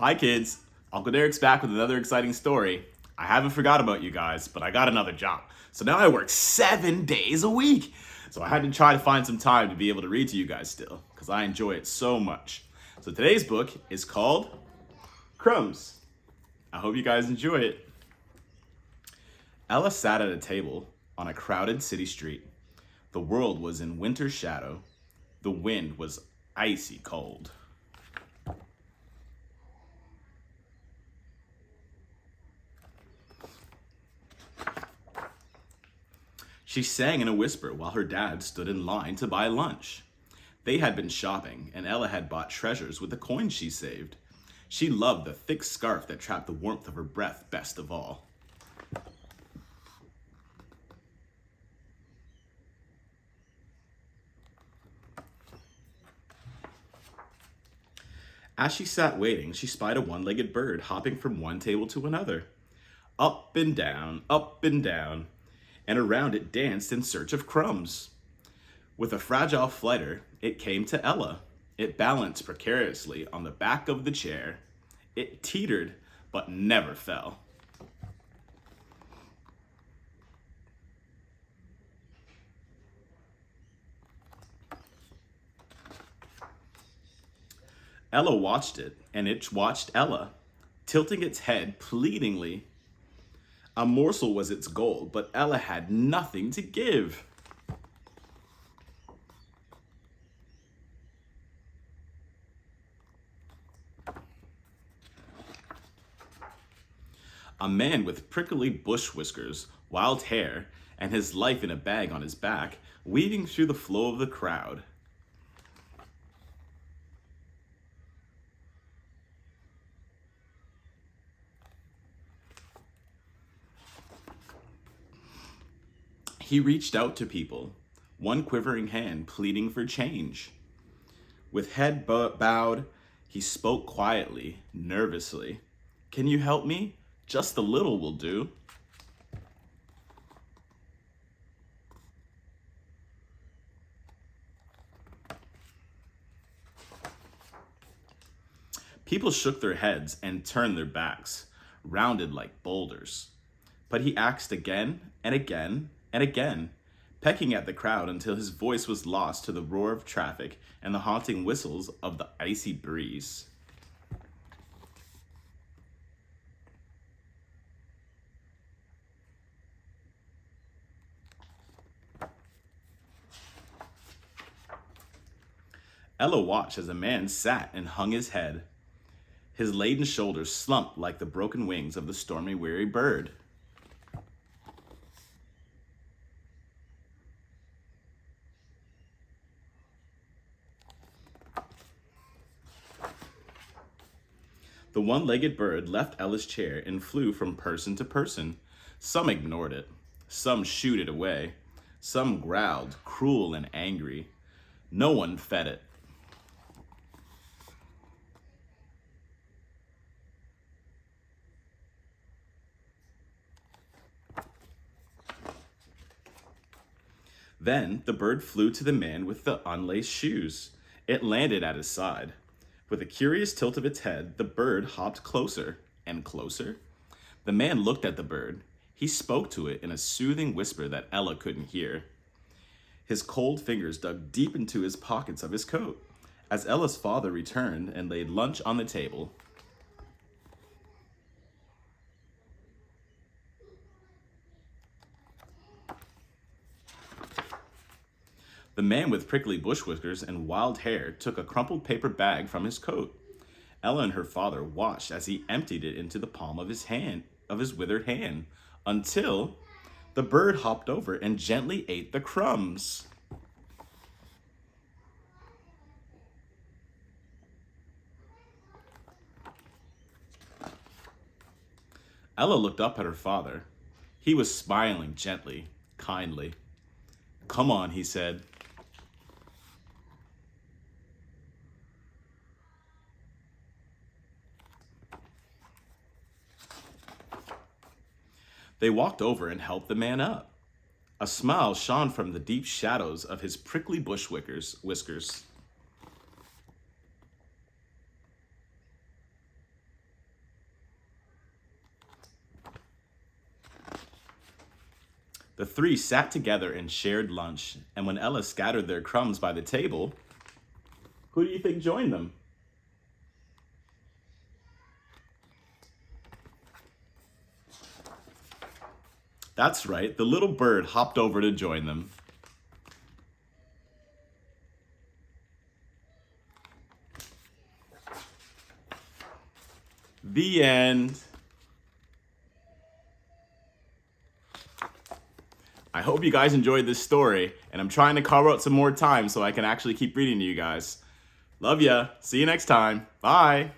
Hi kids, Uncle Derrick's back with another exciting story. I haven't forgot about you guys, but I got another job. So now I work 7 days a week. So I had to try to find some time to be able to read to you guys still, because I enjoy it so much. So today's book is called Crumbs. I hope you guys enjoy it. Ella sat at a table on a crowded city street. The world was in winter shadow. The wind was icy cold. She sang in a whisper while her dad stood in line to buy lunch. They had been shopping, and Ella had bought treasures with the coins she saved. She loved the thick scarf that trapped the warmth of her breath best of all. As she sat waiting, she spied a one-legged bird hopping from one table to another. Up and down, and around it danced in search of crumbs. With a fragile flighter, it came to Ella. It balanced precariously on the back of the chair. It teetered, but never fell. Ella watched it, and it watched Ella, tilting its head pleadingly. A morsel was its goal, but Ella had nothing to give. A man with prickly bush whiskers, wild hair, and his life in a bag on his back, weaving through the flow of the crowd. He reached out to people, one quivering hand pleading for change. With head bowed, he spoke quietly, nervously. "Can you help me? Just a little will do." People shook their heads and turned their backs, rounded like boulders. But he asked again and again and again, pecking at the crowd until his voice was lost to the roar of traffic and the haunting whistles of the icy breeze. Ella watched as a man sat and hung his head. His laden shoulders slumped like the broken wings of the stormy, weary bird. The one-legged bird left Ella's chair and flew from person to person. Some ignored it. Some shooed it away. Some growled, cruel and angry. No one fed it. Then the bird flew to the man with the unlaced shoes. It landed at his side. With a curious tilt of its head, the bird hopped closer and closer. The man looked at the bird. He spoke to it in a soothing whisper that Ella couldn't hear. His cold fingers dug deep into his pockets of his coat. As Ella's father returned and laid lunch on the table, the man with prickly bush whiskers and wild hair took a crumpled paper bag from his coat. Ella and her father watched as he emptied it into the palm of his withered hand, until the bird hopped over and gently ate the crumbs. Ella looked up at her father. He was smiling gently, kindly. "Come on," he said. They walked over and helped the man up. A smile shone from the deep shadows of his prickly bush whiskers. The three sat together and shared lunch, and when Ella scattered their crumbs by the table, who do you think joined them? That's right, the little bird hopped over to join them. The end. I hope you guys enjoyed this story, and I'm trying to carve out some more time so I can actually keep reading to you guys. Love ya. See you next time. Bye.